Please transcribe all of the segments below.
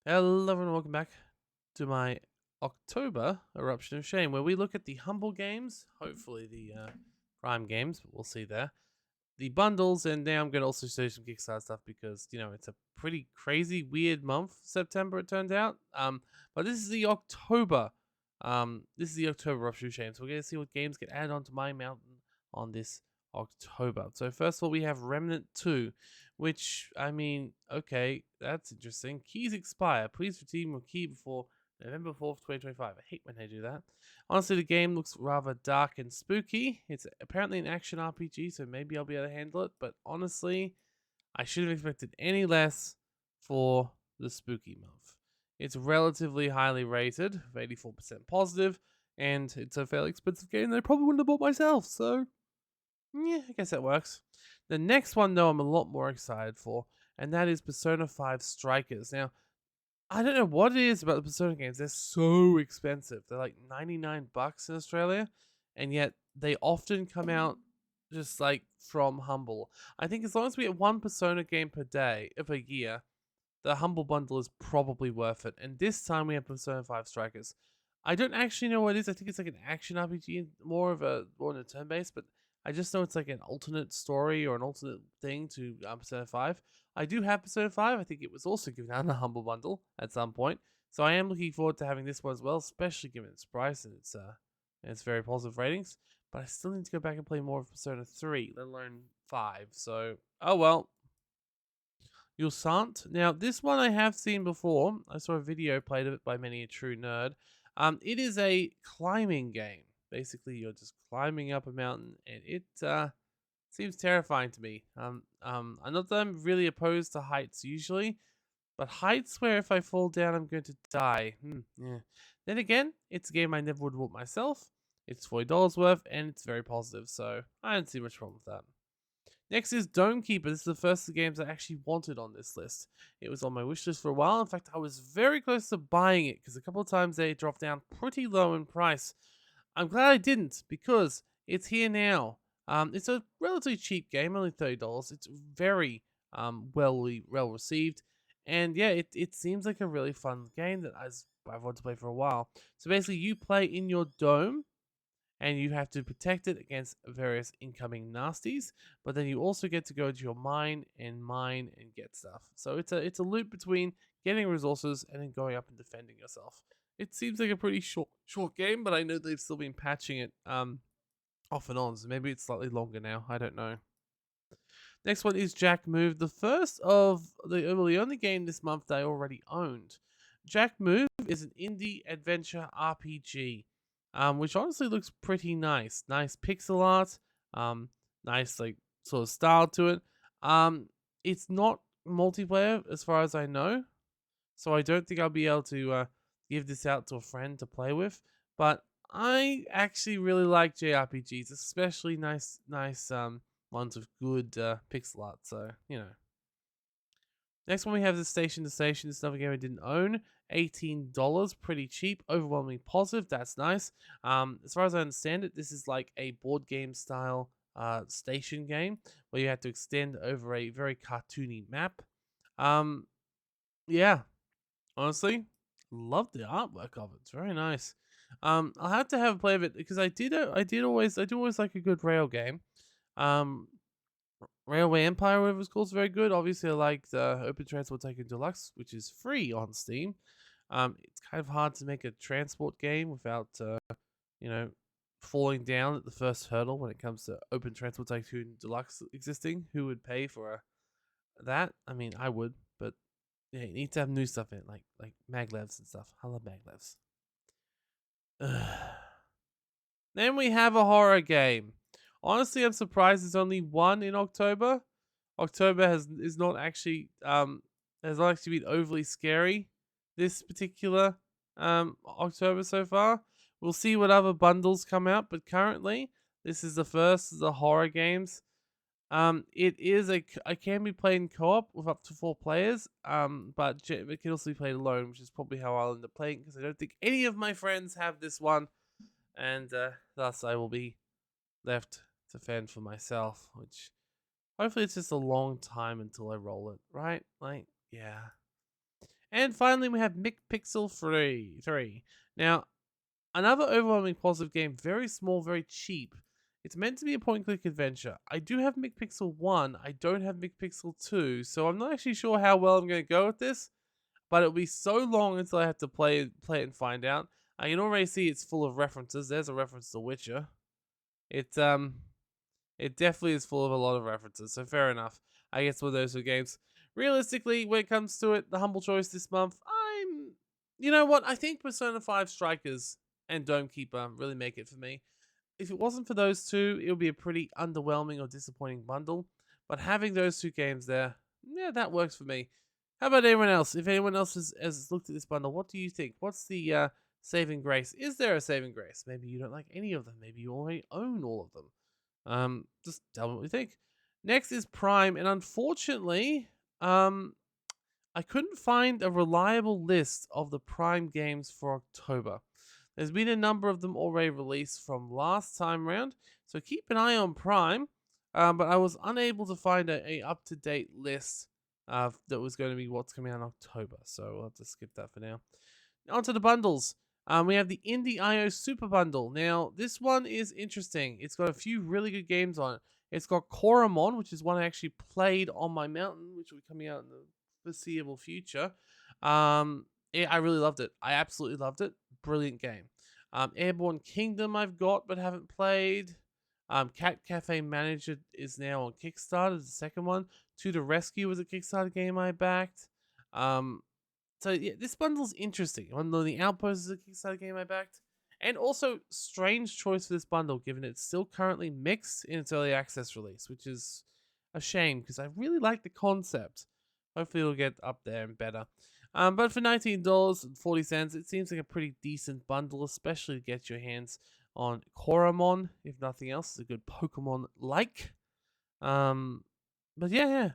Hello everyone, welcome back to my October Eruption of Shame, where we look at the humble games, hopefully the prime games, but we'll see there, the bundles, and now I'm going to also show you some Kickstarter stuff because, it's a pretty crazy, weird month, September it turned out. But this is the October, Eruption of Shame, so we're going to see what games get added onto my mountain on this October. So first of all, we have Remnant 2, which, okay, that's interesting. Keys expire. Please redeem your key before November 4th, 2025. I hate when they do that. Honestly, the game looks rather dark and spooky. It's apparently an action RPG, so maybe I'll be able to handle it. But honestly, I shouldn't have expected any less for the spooky month. It's relatively highly rated, 84% positive, and it's a fairly expensive game that I probably wouldn't have bought myself, so yeah, I guess that works. The next one, though, I'm a lot more excited for, and that is Persona 5 Strikers. Now, I don't know what it is about the Persona games. They're so expensive. They're like $99 in Australia, and yet they often come out just like from Humble. I think as long as we get one Persona game per day of a year, the Humble bundle is probably worth it. And this time we have Persona 5 Strikers. I don't actually know what it is. I think it's like an action RPG, more on a turn based, but I just know it's like an alternate story or an alternate thing to Persona 5. I do have Persona 5. I think it was also given out in a Humble bundle at some point. So I am looking forward to having this one as well, especially given its price and its very positive ratings. But I still need to go back and play more of Persona 3, let alone 5. So, oh well. Yulsant. Now, this one I have seen before. I saw a video played of it by many a true nerd. It is a climbing game. Basically, you're just climbing up a mountain, and it seems terrifying to me. I'm not that I'm really opposed to heights usually, but heights where if I fall down, I'm going to die. Yeah. Then again, it's a game I never would have bought myself. It's $40 worth, and it's very positive, so I don't see much problem with that. Next is Dome Keeper. This is the first of the games I actually wanted on this list. It was on my wish list for a while. In fact, I was very close to buying it because a couple of times they dropped down pretty low in price. I'm glad I didn't because it's here now. It's a relatively cheap game, only $30. It's very well received, and yeah, it seems like a really fun game that I've wanted to play for a while. So basically, you play in your dome and you have to protect it against various incoming nasties. But then you also get to go to your mine and get stuff. So it's a loop between getting resources and then going up and defending yourself. It seems like a pretty short game, but I know they've still been patching it off and on, so maybe it's slightly longer now. I don't know. Next one is Jack Move, the first of the only game this month that I already owned. Jack Move is an indie adventure RPG, which honestly looks pretty nice. Nice pixel art, nice like sort of style to it. It's not multiplayer as far as I know, so I don't think I'll be able to give this out to a friend to play with. But I actually really like JRPGs, especially nice ones with good pixel art. So Next one we have the Station to Station. This is another game I didn't own. $18, pretty cheap, overwhelmingly positive. That's nice. As far as I understand it, this is like a board game style station game where you have to extend over a very cartoony map. Yeah, honestly, love the artwork of it. It's very nice. I'll have to have a play of it because I do always like a good rail game. Um, Railway Empire, whatever it's called, is very good. Obviously, I like the Open Transport Tycoon Deluxe, which is free on Steam. It's kind of hard to make a transport game without, you know, falling down at the first hurdle when it comes to Open Transport Tycoon Deluxe existing. Who would pay for that? I mean, I would, but yeah, you need to have new stuff in it, like maglevs and stuff. I love maglevs. Then we have a horror game. Honestly, I'm surprised there's only one in October. October is not actually has not actually been overly scary this particular October so far. We'll see what other bundles come out, but currently this is the first of the horror games. It can be played in co-op with up to 4 players. But it can also be played alone, which is probably how I'll end up playing because I don't think any of my friends have this one, and thus I will be left to fend for myself, which hopefully it's just a long time until I roll it, right? Like, yeah. And finally, we have McPixel 3. Now, another overwhelming positive game, very small, very cheap. It's meant to be a point and click adventure. I do have McPixel 1, I don't have McPixel 2, so I'm not actually sure how well I'm going to go with this, but it'll be so long until I have to play it and find out. I can already see it's full of references. There's a reference to Witcher. It it definitely is full of a lot of references, so fair enough. I guess with those two games. Realistically, when it comes to it, the humble choice this month, you know what? I think Persona 5 Strikers and Dome Keeper really make it for me. If it wasn't for those two, it would be a pretty underwhelming or disappointing bundle. But having those two games there, yeah, that works for me. How about anyone else? If anyone else has looked at this bundle, what do you think? What's the saving grace? Is there a saving grace? Maybe you don't like any of them. Maybe you already own all of them. Just tell me what you think. Next is Prime, and unfortunately, I couldn't find a reliable list of the Prime games for October. There's been a number of them already released from last time round, so keep an eye on Prime. But I was unable to find a up to date list that was going to be what's coming out in October, so we'll have to skip that for now. Onto the bundles. We have the Indie.io Super Bundle. Now, this one is interesting. It's got a few really good games on it. It's got Koromon, which is one I actually played on my mountain, which will be coming out in the foreseeable future. I really loved it. I absolutely loved it. Brilliant game. Airborne Kingdom I've got but haven't played. Cat Cafe Manager is now on Kickstarter, the second one. To the Rescue was a Kickstarter game I backed. So yeah, this bundle's interesting. One of the Outpost is a Kickstarter game I backed. And also, strange choice for this bundle, given it's still currently mixed in its early access release, which is a shame because I really like the concept. Hopefully, it'll get up there and better. But for $19.40, it seems like a pretty decent bundle, especially to get your hands on Koromon. If nothing else, it's a good Pokemon like. But yeah,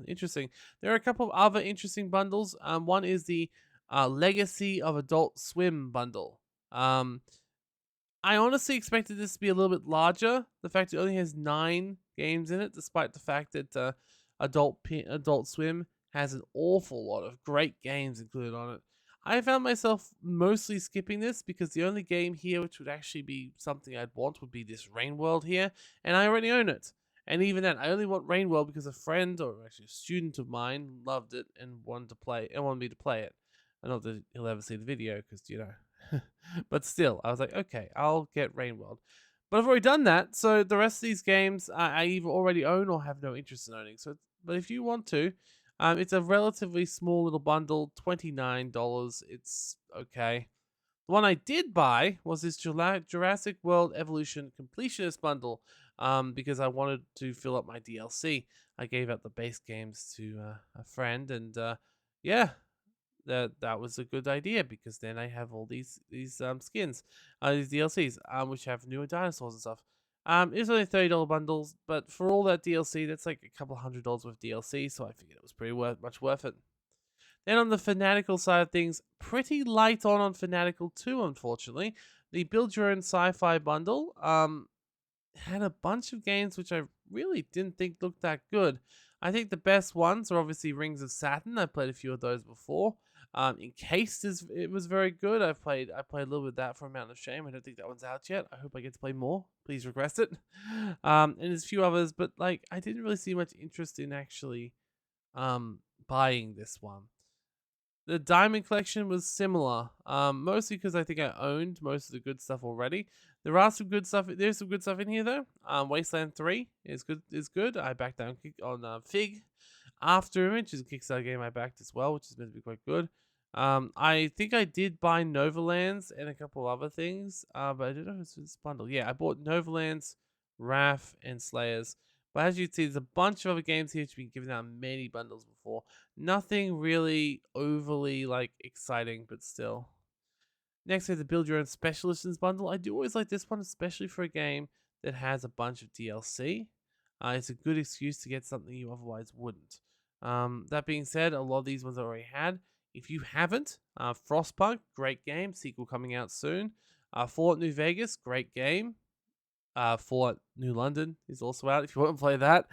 interesting. There are a couple of other interesting bundles. One is the Legacy of Adult Swim bundle. I honestly expected this to be a little bit larger. The fact it only has 9 games in it, despite the fact that Adult Swim has an awful lot of great games included on it. I found myself mostly skipping this because the only game here which would actually be something I'd want would be this Rain World here, and I already own it. And even then, I only want Rain World because a friend, or actually a student of mine, loved it and wanted me to play it. I know that he'll ever see the video because but still, I was like, okay, I'll get Rain World. But I've already done that, so the rest of these games I either already own or have no interest in owning. But if you want to, it's a relatively small little bundle, $29. It's okay. The one I did buy was this Jurassic World Evolution Completionist bundle, because I wanted to fill up my DLC. I gave out the base games to a friend, and yeah, that was a good idea because then I have all these skins, these DLCs, which have newer dinosaurs and stuff. It's only $30 bundles, but for all that DLC, that's like a couple $100 worth of DLC, so I figured it was pretty much worth it. Then on the Fanatical side of things, pretty light on Fanatical 2, unfortunately. The Build Your Own Sci-Fi bundle had a bunch of games which I really didn't think looked that good. I think the best ones are obviously Rings of Saturn. I played a few of those before. Encased it was very good. I played a little bit of that for Mountain of Shame. I don't think that one's out yet. I hope I get to play more. Please request it. And there's a few others, but like I didn't really see much interest in actually buying this one. The Diamond Collection was similar, mostly because I think I owned most of the good stuff already. There's some good stuff in here though. Wasteland 3 is good. I backed that on Fig. After Image is a Kickstarter game I backed as well, which is meant to be quite good. I think I did buy Novalands and a couple other things, but I don't know if it's this bundle. Yeah, I bought Novalands, Wrath, and Slayers. But as you can see, there's a bunch of other games here which have been given out many bundles before. Nothing really overly like exciting, but still. Next, we have the Build Your Own Special Editions bundle. I do always like this one, especially for a game that has a bunch of DLC. It's a good excuse to get something you otherwise wouldn't. That being said, a lot of these ones I already had. If you haven't, Frostpunk, great game, sequel coming out soon. Fallout New Vegas, great game. Fallout New London is also out if you want to play that.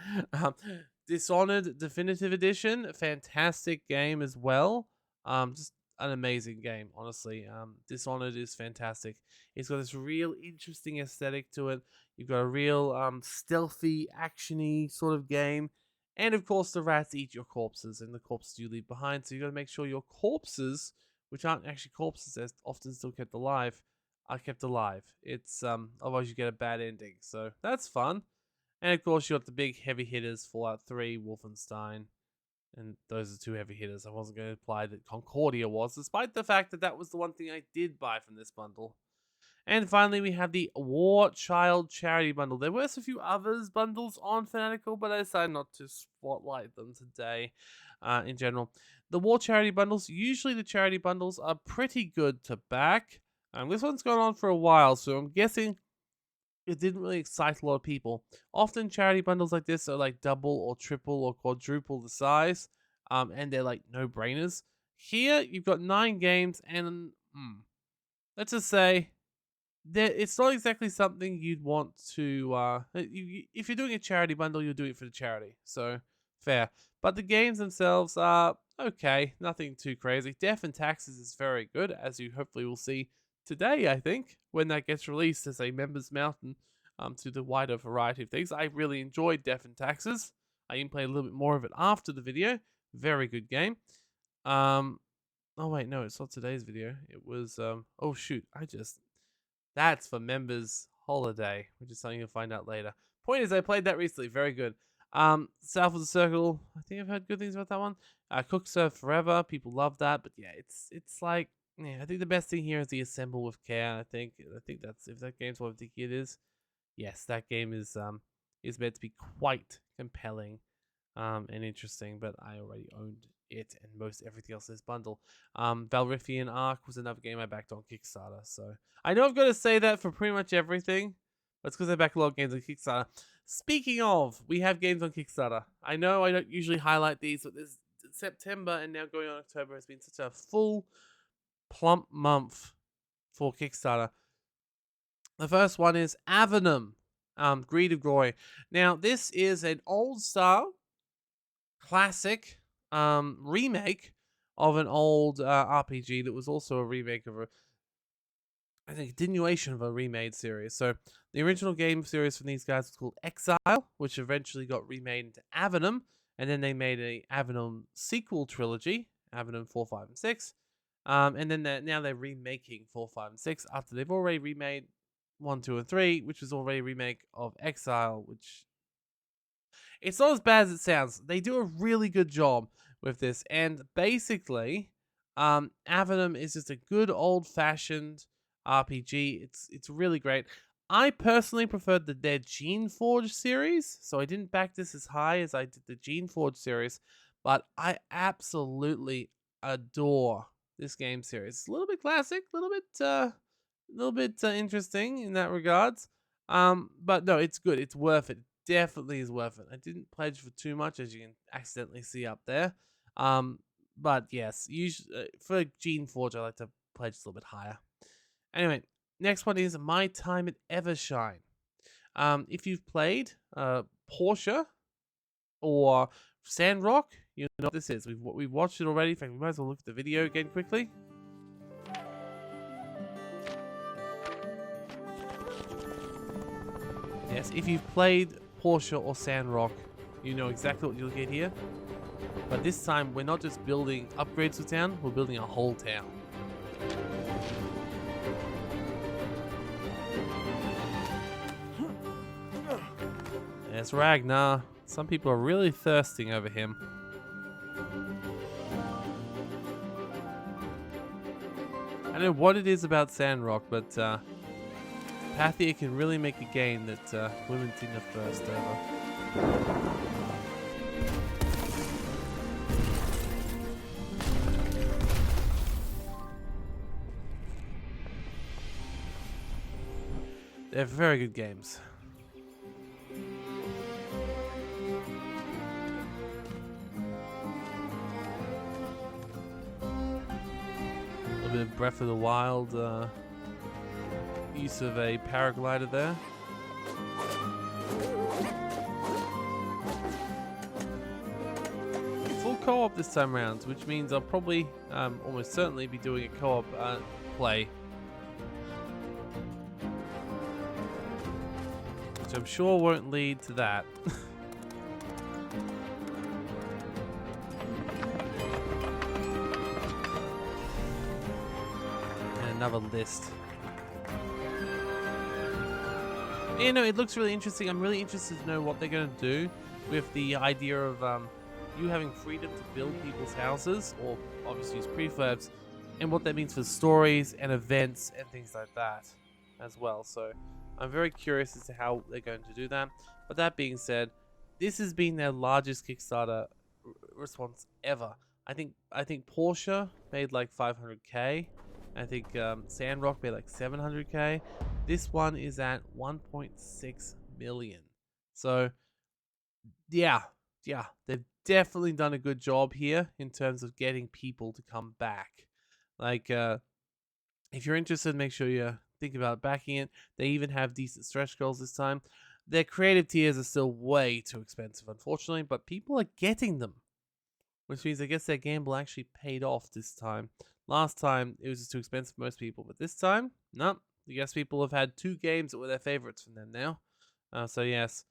Dishonored Definitive Edition, fantastic game as well. Just an amazing game, honestly. Dishonored is fantastic. It's got this real interesting aesthetic to it. You've got a real stealthy, actiony sort of game. And of course, the rats eat your corpses and the corpses you leave behind. So you got to make sure your corpses, which aren't actually corpses, they're often still kept alive, are kept alive. It's otherwise you get a bad ending. So that's fun. And of course, you got the big heavy hitters: Fallout 3, Wolfenstein, and those are two heavy hitters. I wasn't going to imply that Concordia was, despite the fact that that was the one thing I did buy from this bundle. And finally, we have the War Child Charity Bundle. There were a few others bundles on Fanatical, but I decided not to spotlight them today in general. The War Charity Bundles, usually the charity bundles are pretty good to back. This one's gone on for a while, so I'm guessing it didn't really excite a lot of people. Often charity bundles like this are like double or triple or quadruple the size, and they're like no-brainers. Here, you've got 9 games, and let's just say it's not exactly something you'd want to. If you're doing a charity bundle, you'll do it for the charity, so fair. But the games themselves are okay, nothing too crazy. Death and Taxes is very good, as you hopefully will see today, I think, when that gets released as a members mountain to the wider variety of things. I really enjoyed Death and Taxes. I even played a little bit more of it after the video. Very good game. Oh wait, no, it's not today's video. It was oh shoot, that's for members holiday, which is something you'll find out later. Point is, I played that recently. Very good. South of the Circle. I think I've heard good things about that one. Cook Serve Forever. People love that, but yeah, it's like, yeah, I think the best thing here is the Assemble with Care. I think that's, if that game's what I think it is. Yes, that game is meant to be quite compelling, and interesting. But I already owned it and most everything else in this bundle. Valrifian Arc was another game I backed on Kickstarter. So I know I've got to say that for pretty much everything, but it's because I back a lot of games on Kickstarter. Speaking of, we have games on Kickstarter. I know I don't usually highlight these, but this September and now going on October has been such a full, plump month for Kickstarter. The first one is Avenum, Greed of Glory. Now, this is an old style, classic remake of an old RPG that was also a remake of I think, continuation of a remade series. So the original game series from these guys was called Exile, which eventually got remade into Avenum, and then they made a Avenum sequel trilogy, Avenum 4, 5, and 6. And then now they're remaking 4, 5, and 6 after they've already remade 1, 2, and 3, which was already a remake of Exile, which it's not as bad as it sounds. They do a really good job with this, and basically, Avenum is just a good old-fashioned RPG. It's really great. I personally preferred their Gene Forge series, so I didn't back this as high as I did the Gene Forge series, but I absolutely adore this game series. It's a little bit classic, a little bit interesting in that regards. But no, it's good. It's worth it. Definitely is worth it. I didn't pledge for too much, as you can accidentally see up there. But yes, usually for Gene Forge, I like to pledge a little bit higher. Anyway, next one is My Time at Evershine. If you've played Porsche or Sandrock, you know what this is. We've watched it already. In fact, we might as well look at the video again quickly. Yes, if you've played Porsche or Sandrock, you know exactly what you'll get here. But this time, we're not just building upgrades to town, we're building a whole town. There's Ragnar. Some people are really thirsting over him. I don't know what it is about Sandrock, but Pathia can really make a game that women seem to thirst over. They're very good games. A little bit of Breath of the Wild use of a paraglider there. Full co-op this time around, which means I'll probably almost certainly be doing a co-op play, which I'm sure won't lead to that. And another list. You know, it looks really interesting. I'm really interested to know what they're going to do with the idea of you having freedom to build people's houses, or obviously use prefurbs, and what that means for stories and events and things like that as well. So I'm very curious as to how they're going to do that. But that being said, this has been their largest Kickstarter response ever. I think Porsche made like 500K. I think Sandrock made like 700K. This one is at 1.6 million. So yeah, they've definitely done a good job here in terms of getting people to come back. Like, if you're interested, make sure you think about backing it. They even have decent stretch goals this time. Their creative tiers are still way too expensive, unfortunately, but people are getting them, which means I guess their gamble actually paid off this time. Last time, it was just too expensive for most people, but this time, no. I guess people have had 2 games that were their favorites from them now. So yes.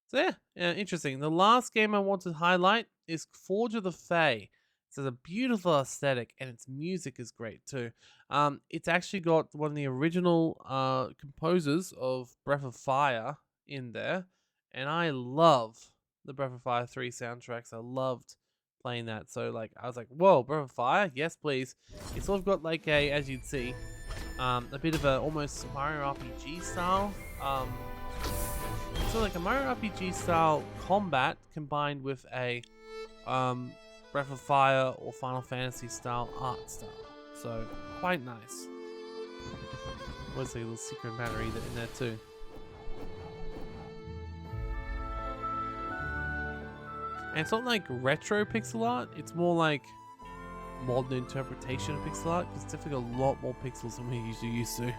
So yeah, interesting. The last game I want to highlight is Forge of the Fae. It has a beautiful aesthetic, and its music is great too. It's actually got one of the original composers of Breath of Fire in there, and I love the Breath of Fire 3 soundtracks. I loved playing that. So like, I was like, whoa, Breath of Fire, yes please. It's sort of got like a, as you'd see, a bit of a almost Mario RPG style. So like a Mario RPG style combat combined with a Breath of Fire or Final Fantasy style art style. So quite nice. What's a little secret battery in there too? And it's not like retro pixel art, it's more like modern interpretation of pixel art, because it's definitely a lot more pixels than we're usually used to.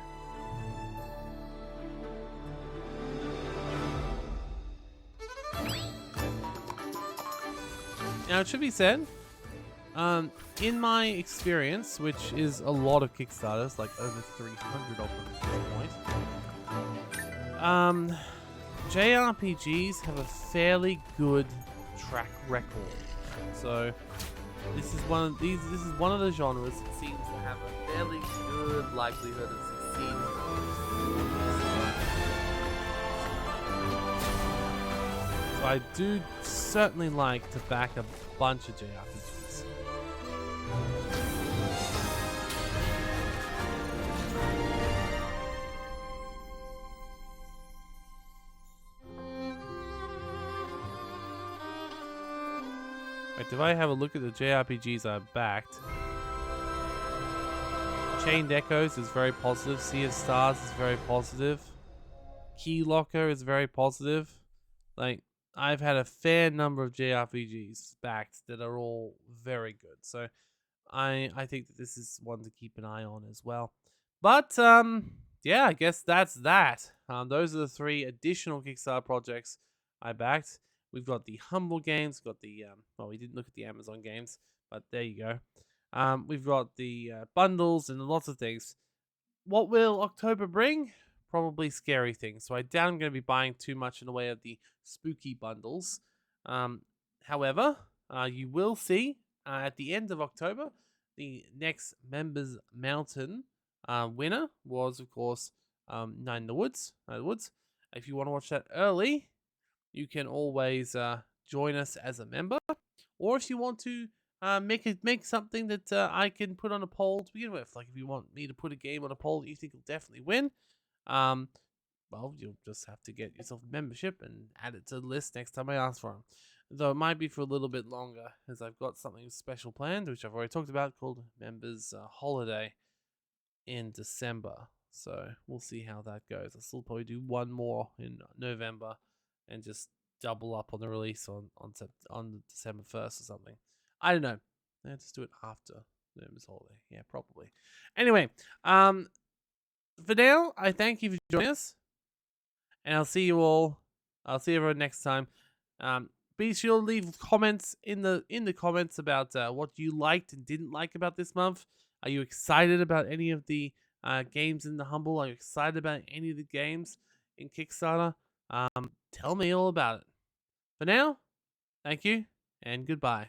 Now, it should be said, in my experience, which is a lot of Kickstarters, like over 300 of them at this point, JRPGs have a fairly good track record. So this is one of the genres that seems to have a fairly good likelihood of succeeding. So I do certainly like to back a bunch of JRPGs. Right, if I have a look at the JRPGs I backed, Chained Echoes is very positive, Sea of Stars is very positive, Key Locker is very positive. Like, I've had a fair number of JRPGs backed that are all very good. So I think that this is one to keep an eye on as well. But yeah, I guess that's that. Those are the 3 additional Kickstarter projects I backed. We've got the Humble games, we've got the well, we didn't look at the Amazon games, but there you go. We've got the bundles and lots of things. What will October bring? Probably scary things. So I doubt I'm going to be buying too much in the way of the spooky bundles. However, you will see at the end of October, the next Members Mountain winner was, of course, Nine in the Woods. If you want to watch that early, you can always join us as a member. Or if you want to make something that I can put on a poll to begin with. Like if you want me to put a game on a poll that you think will definitely win, well, you'll just have to get yourself a membership and add it to the list next time I ask for them. Though it might be for a little bit longer, as I've got something special planned, which I've already talked about, called Members Holiday in December. So we'll see how that goes. I'll still probably do one more in November and just double up on the release on December 1st or something. I don't know. I'll just do it after Members Holiday. Yeah, probably. Anyway, for now, I thank you for joining us. And I'll see you all. I'll see everyone next time. be sure to leave comments in the comments about what you liked and didn't like about this month. Are you excited about any of the games in the Humble? Are you excited about any of the games in Kickstarter? Tell me all about it. For now, thank you and goodbye.